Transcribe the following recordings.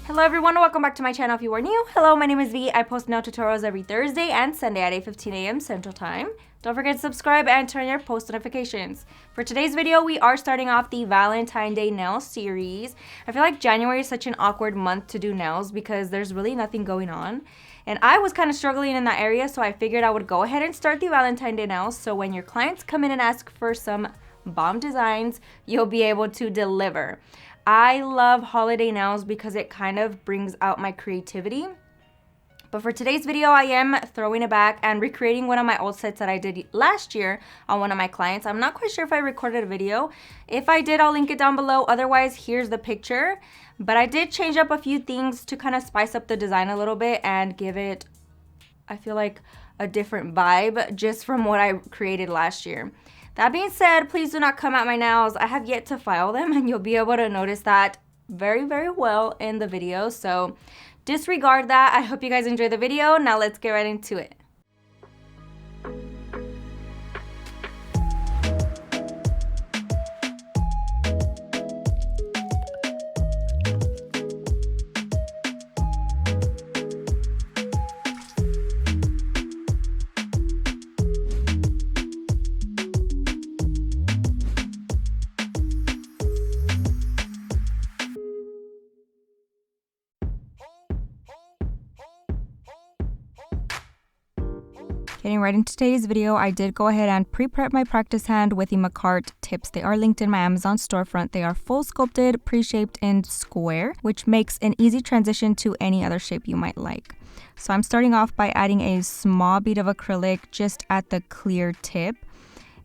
Hello everyone, welcome back to my channel if you are new. Hello, my name is V. I post nail tutorials every Thursday and Sunday at 8:15 a.m. Central Time. Don't forget to subscribe and turn your post notifications. For today's video, we are starting off the Valentine Day nail series. I feel like January is such an awkward month to do nails because there's really nothing going on. And I was kind of struggling in that area, so I figured I would go ahead and start the Valentine Day nails so when your clients come in and ask for some bomb designs, you'll be able to deliver. I love holiday nails because it kind of brings out my creativity. But for today's video, I am throwing it back and recreating one of my old sets that I did last year on one of my clients. I'm not quite sure if I recorded a video. If I did, I'll link it down below. Otherwise, here's the picture. But I did change up a few things to kind of spice up the design a little bit and give it, I feel like, a different vibe just from what I created last year. That being said, please do not come at my nails. I have yet to file them and you'll be able to notice that very, very well in the video. So disregard that. I hope you guys enjoy the video. Now let's get right into it. Getting right into today's video, I did go ahead and pre-prep my practice hand with the Makartt tips. They are linked in my Amazon storefront. They are full sculpted, pre-shaped and square, which makes an easy transition to any other shape you might like. So I'm starting off by adding a small bead of acrylic just at the clear tip.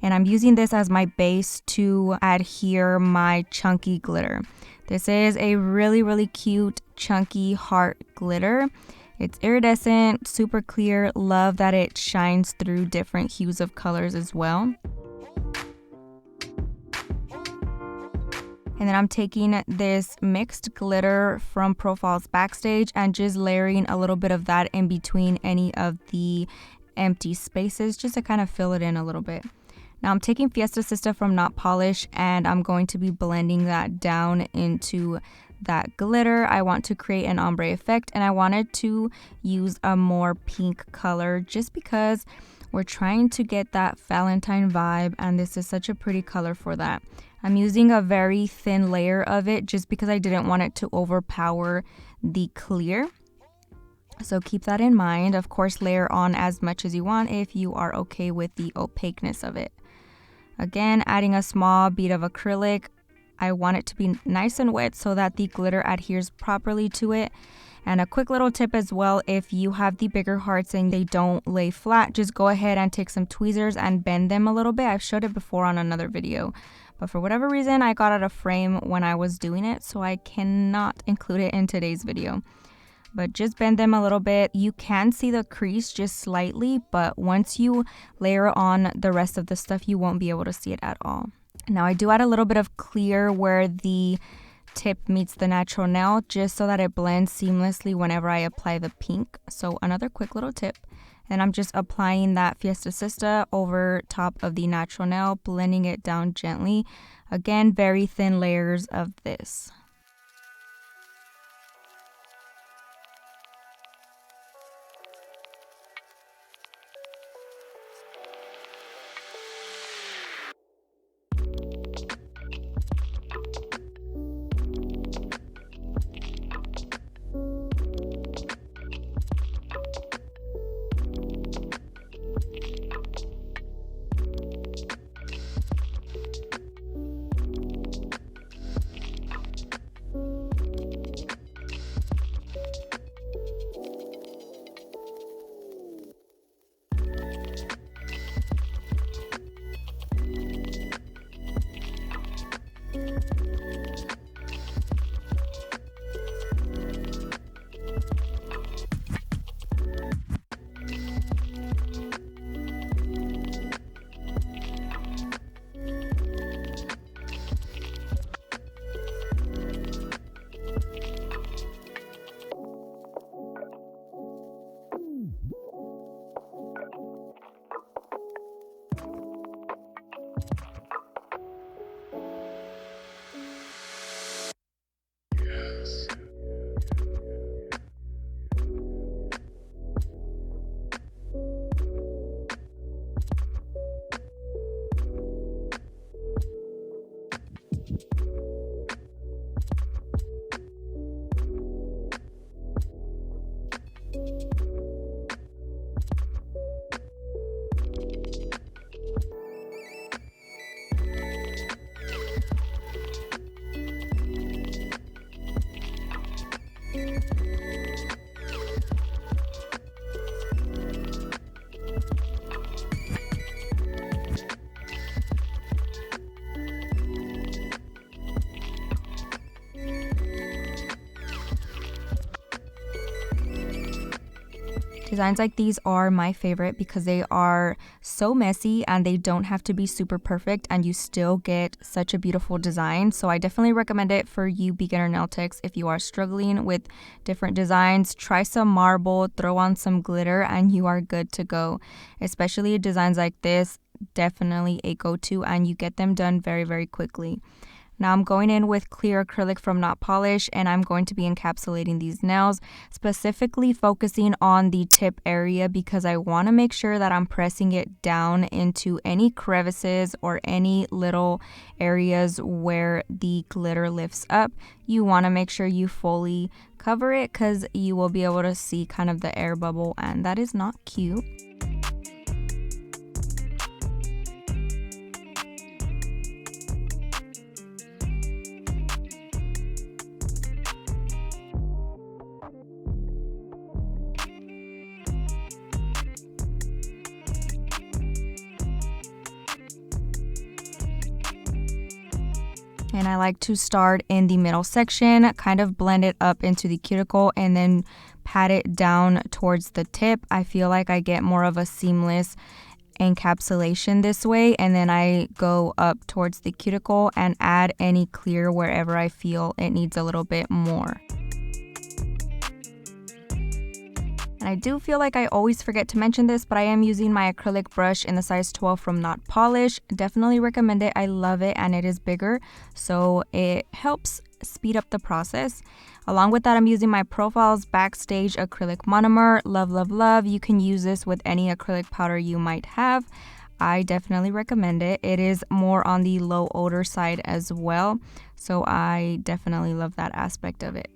And I'm using this as my base to adhere my chunky glitter. This is a really, really cute, chunky heart glitter. It's iridescent, super clear. Love that it shines through different hues of colors as well. And then I'm taking this mixed glitter from Profiles Backstage and just layering a little bit of that in between any of the empty spaces just to kind of fill it in a little bit. Now I'm taking Fiesta Sista from Not Polish and I'm going to be blending that down into that glitter. I want to create an ombre effect and I wanted to use a more pink color just because we're trying to get that Valentine vibe and this is such a pretty color for that. I'm using a very thin layer of it just because I didn't want it to overpower the clear. So keep that in mind. Of course, layer on as much as you want if you are okay with the opaqueness of it. Again, adding a small bead of acrylic. I want it to be nice and wet so that the glitter adheres properly to it. And a quick little tip as well, if you have the bigger hearts and they don't lay flat, just go ahead and take some tweezers and bend them a little bit. I've showed it before on another video, but for whatever reason, I got out of frame when I was doing it, so I cannot include it in today's video. But just bend them a little bit. You can see the crease just slightly, but once you layer on the rest of the stuff, you won't be able to see it at all. Now I do add a little bit of clear where the tip meets the natural nail just so that it blends seamlessly whenever I apply the pink. So another quick little tip. And I'm just applying that Fiesta Sista over top of the natural nail, blending it down gently. Again, very thin layers of this. Designs like these are my favorite because they are so messy and they don't have to be super perfect and you still get such a beautiful design. So I definitely recommend it for you beginner nail techs if you are struggling with different designs. Try some marble, throw on some glitter, and you are good to go. Especially designs like this, definitely a go-to, and you get them done very, very quickly. Now I'm going in with clear acrylic from Not Polish, and I'm going to be encapsulating these nails, specifically focusing on the tip area because I want to make sure that I'm pressing it down into any crevices or any little areas where the glitter lifts up. You want to make sure you fully cover it because you will be able to see kind of the air bubble, and that is not cute. And I like to start in the middle section, kind of blend it up into the cuticle and then pat it down towards the tip. I feel like I get more of a seamless encapsulation this way, and then I go up towards the cuticle and add any clear wherever I feel it needs a little bit more. And I do feel like I always forget to mention this, but I am using my acrylic brush in the size 12 from Not Polish. Definitely recommend it. I love it, and it is bigger, so it helps speed up the process. Along with that, I'm using my Profiles Backstage acrylic monomer. Love, love, love. You can use this with any acrylic powder you might have. I definitely recommend it. It is more on the low odor side as well, so I definitely love that aspect of it.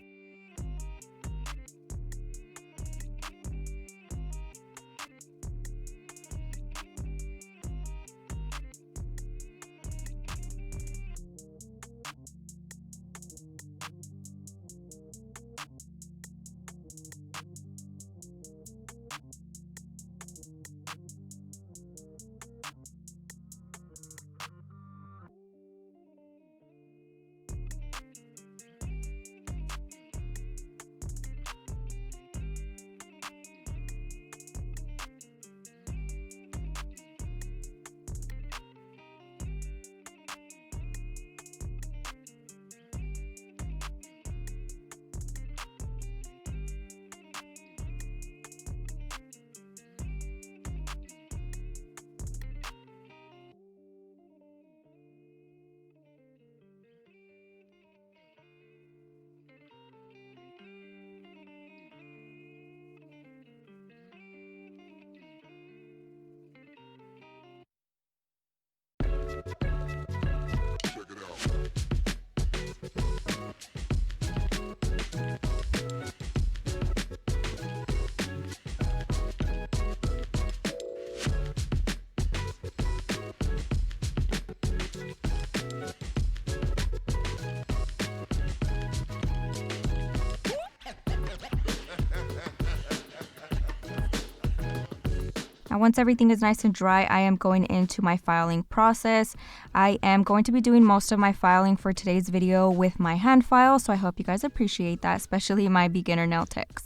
Now, once everything is nice and dry, I am going into my filing process. I am going to be doing most of my filing for today's video with my hand file, so I hope you guys appreciate that, especially my beginner nail techs.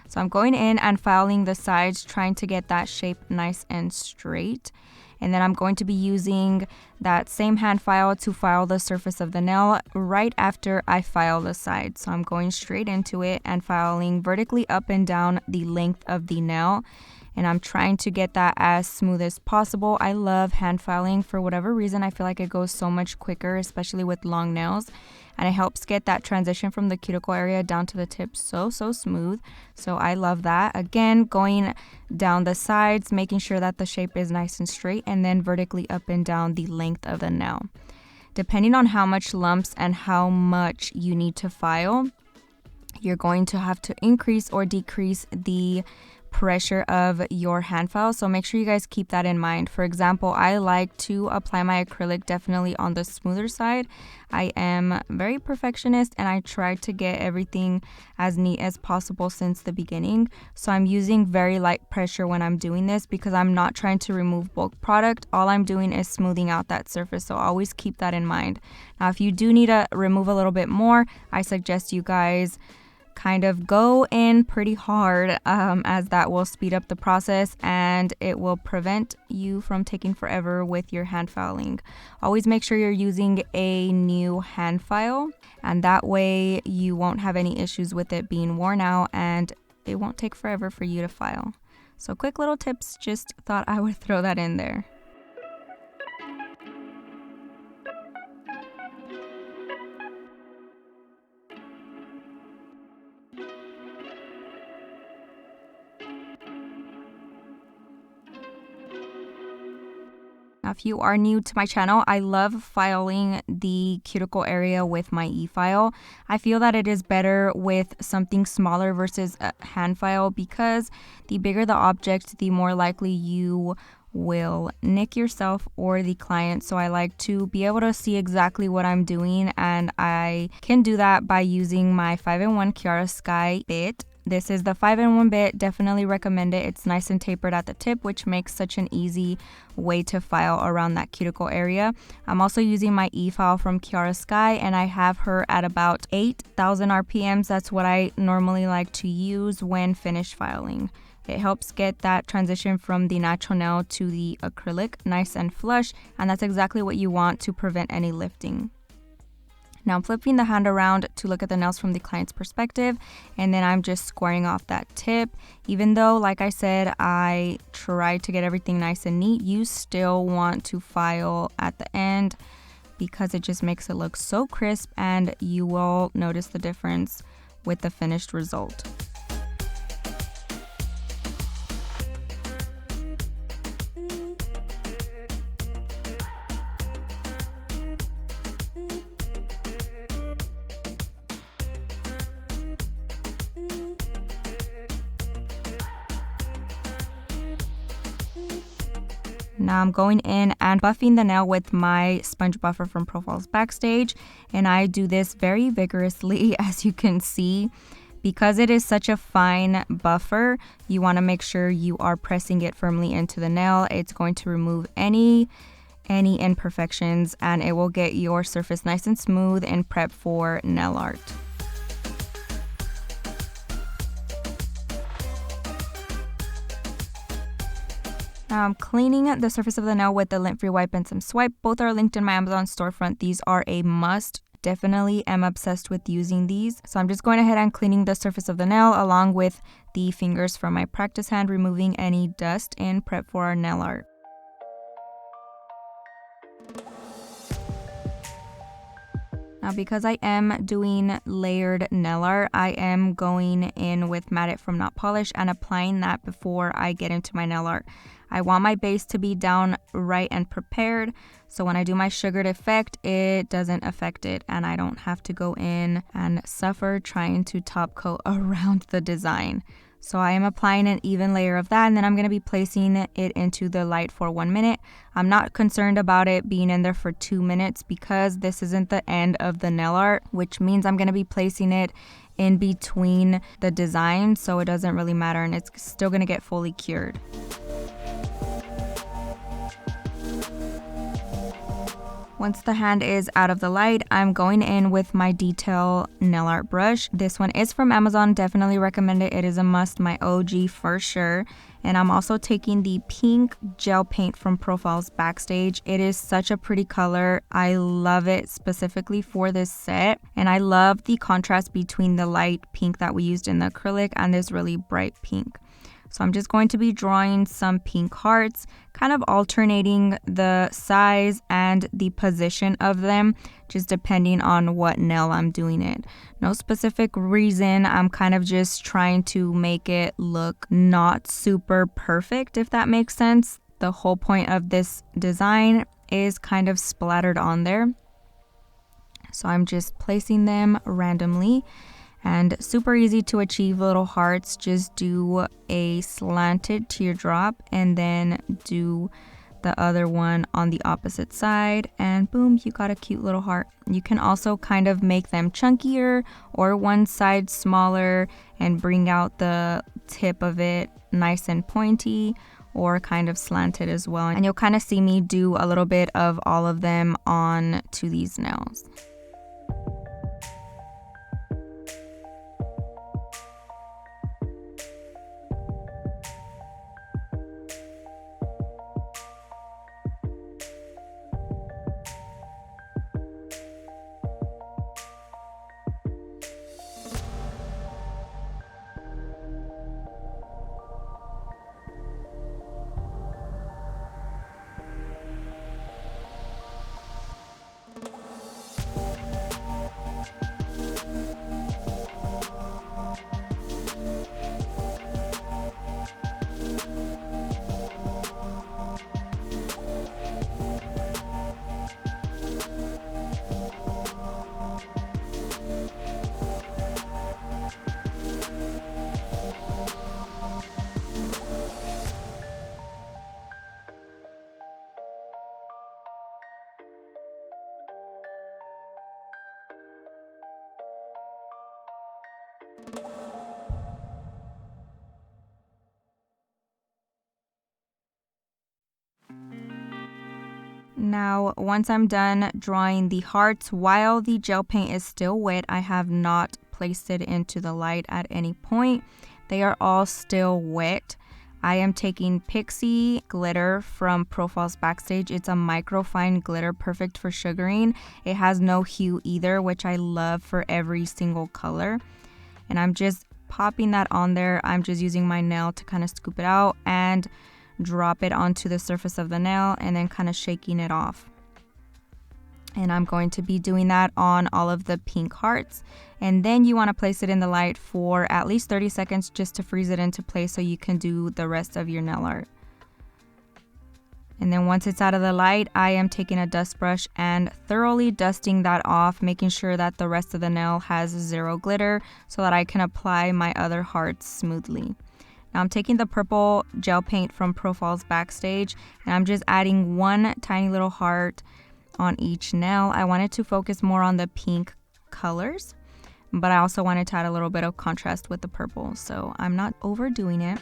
So I'm going in and filing the sides, trying to get that shape nice and straight. And then I'm going to be using that same hand file to file the surface of the nail right after I file the side. So I'm going straight into it and filing vertically up and down the length of the nail. And I'm trying to get that as smooth as possible. I love hand filing for whatever reason. I feel like it goes so much quicker, especially with long nails. And it helps get that transition from the cuticle area down to the tip so smooth. So I love that. Again, going down the sides, making sure that the shape is nice and straight, and then vertically up and down the length of the nail. Depending on how much lumps and how much you need to file, you're going to have to increase or decrease the pressure of your hand file, so make sure you guys keep that in mind. For example, I like to apply my acrylic definitely on the smoother side. I am very perfectionist and I try to get everything as neat as possible since the beginning, so I'm using very light pressure when I'm doing this because I'm not trying to remove bulk product. All I'm doing is smoothing out that surface, so always keep that in mind. Now, if you do need to remove a little bit more, I suggest you guys kind of go in pretty hard, as that will speed up the process and it will prevent you from taking forever with your hand filing. Always make sure you're using a new hand file, and that way you won't have any issues with it being worn out and it won't take forever for you to file. So quick little tips, just thought I would throw that in there. Now, if you are new to my channel, I love filing the cuticle area with my e-file. I feel that it is better with something smaller versus a hand file, because the bigger the object, the more likely you will nick yourself or the client. So I like to be able to see exactly what I'm doing, and I can do that by using my 5-in-1 Kiara Sky bit. This is the 5-in-1 bit, definitely recommend it. It's nice and tapered at the tip, which makes such an easy way to file around that cuticle area. I'm also using my e-file from Kiara Sky, and I have her at about 8,000 RPMs. That's what I normally like to use when finished filing. It helps get that transition from the natural nail to the acrylic nice and flush, and that's exactly what you want to prevent any lifting. Now I'm flipping the hand around to look at the nails from the client's perspective, and then I'm just squaring off that tip. Even though, like I said, I try to get everything nice and neat, you still want to file at the end because it just makes it look so crisp, and you will notice the difference with the finished result. Now I'm going in and buffing the nail with my sponge buffer from Profiles Backstage, and I do this very vigorously, as you can see. Because it is such a fine buffer, you want to make sure you are pressing it firmly into the nail. It's going to remove any imperfections, and it will get your surface nice and smooth and prep for nail art. Now I'm cleaning the surface of the nail with the lint-free wipe and some swipe. Both are linked in my Amazon storefront. These are a must. Definitely am obsessed with using these. So I'm just going ahead and cleaning the surface of the nail along with the fingers from my practice hand, removing any dust and prep for our nail art. Now, because I am doing layered nail art, I am going in with Matte It from Not Polish and applying that before I get into my nail art. I want my base to be down right and prepared, so when I do my sugared effect, it doesn't affect it and I don't have to go in and suffer trying to top coat around the design. So I am applying an even layer of that, and then I'm going to be placing it into the light for 1 minute. I'm not concerned about it being in there for 2 minutes because this isn't the end of the nail art, which means I'm going to be placing it in between the design, so it doesn't really matter and it's still going to get fully cured. Once the hand is out of the light, I'm going in with my detail nail art brush. This one is from Amazon, definitely recommend it. It is a must, my OG for sure. And I'm also taking the pink gel paint from Profiles Backstage. It is such a pretty color. I love it specifically for this set. And I love the contrast between the light pink that we used in the acrylic and this really bright pink. So I'm just going to be drawing some pink hearts, kind of alternating the size and the position of them, just depending on what nail I'm doing it. No specific reason, I'm kind of just trying to make it look not super perfect, if that makes sense. The whole point of this design is kind of splattered on there. So I'm just placing them randomly. And super easy to achieve little hearts. Just do a slanted teardrop and then do the other one on the opposite side, and boom, you got a cute little heart. You can also kind of make them chunkier or one side smaller and bring out the tip of it nice and pointy, or kind of slanted as well. And you'll kind of see me do a little bit of all of them on to these nails. Now, once I'm done drawing the hearts, while the gel paint is still wet, I have not placed it into the light at any point. They are all still wet. I am taking Pixi glitter from Profiles Backstage. It's a microfine glitter, perfect for sugaring. It has no hue either, which I love for every single color. And I'm just popping that on there. I'm just using my nail to kind of scoop it out and drop it onto the surface of the nail and then kind of shaking it off. And I'm going to be doing that on all of the pink hearts. And then you want to place it in the light for at least 30 seconds just to freeze it into place so you can do the rest of your nail art. And then once it's out of the light, I am taking a dust brush and thoroughly dusting that off, making sure that the rest of the nail has zero glitter so that I can apply my other hearts smoothly. Now I'm taking the purple gel paint from Profiles Backstage and I'm just adding one tiny little heart on each nail. I wanted to focus more on the pink colors, but I also wanted to add a little bit of contrast with the purple, so I'm not overdoing it.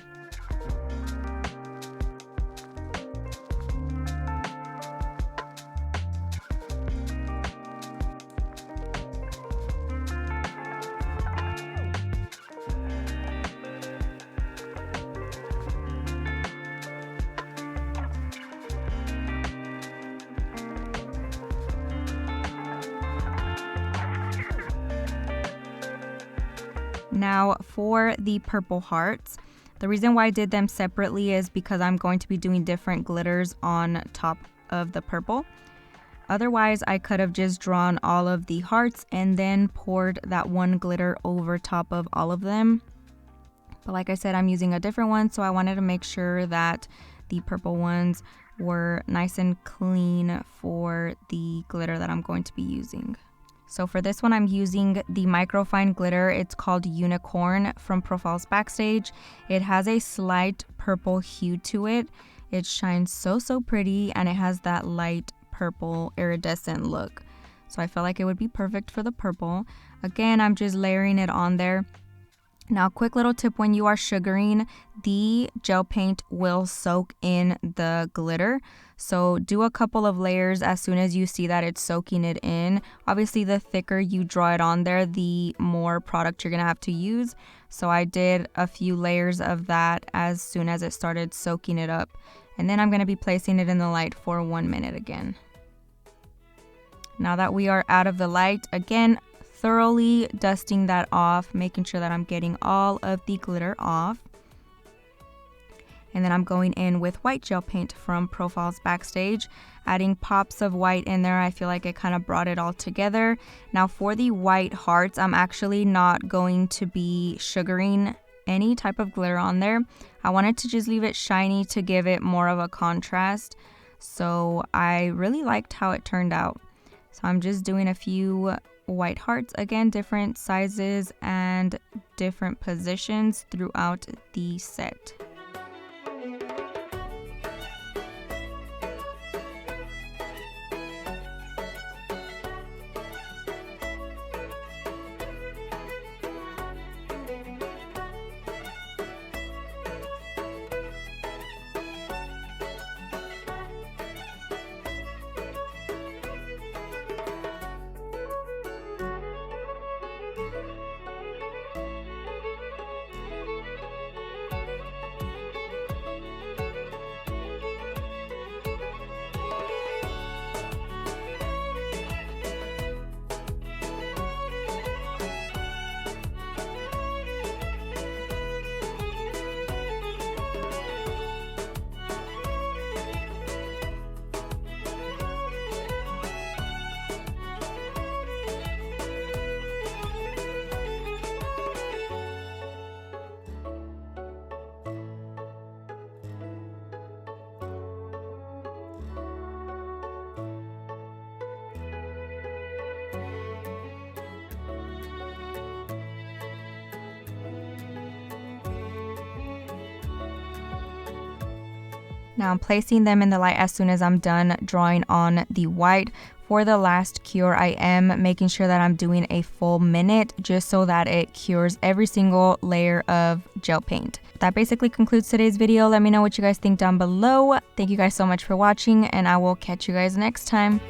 Now for the purple hearts, the reason why I did them separately is because I'm going to be doing different glitters on top of the purple. Otherwise, I could have just drawn all of the hearts and then poured that one glitter over top of all of them. But like I said, I'm using a different one, so I wanted to make sure that the purple ones were nice and clean for the glitter that I'm going to be using. So for this one, I'm using the microfine glitter. It's called Unicorn from Profiles Backstage. It has a slight purple hue to it. It shines so pretty, and it has that light purple iridescent look. So I felt like it would be perfect for the purple. Again, I'm just layering it on there. Now, quick little tip: when you are sugaring, the gel paint will soak in the glitter. So do a couple of layers as soon as you see that it's soaking it in. Obviously, the thicker you draw it on there, the more product you're gonna have to use. So I did a few layers of that as soon as it started soaking it up. And then I'm gonna be placing it in the light for 1 minute again. Now that we are out of the light, again, thoroughly dusting that off, making sure that I'm getting all of the glitter off. And then I'm going in with white gel paint from Profiles Backstage, adding pops of white in there. I feel like it kind of brought it all together. Now for the white hearts, I'm actually not going to be sugaring any type of glitter on there. I wanted to just leave it shiny to give it more of a contrast. So I really liked how it turned out. So I'm just doing a few white hearts, again, different sizes and different positions throughout the set. Now I'm placing them in the light as soon as I'm done drawing on the white. For the last cure, I am making sure that I'm doing a full minute just so that it cures every single layer of gel paint. That basically concludes today's video. Let me know what you guys think down below. Thank you guys so much for watching, and I will catch you guys next time.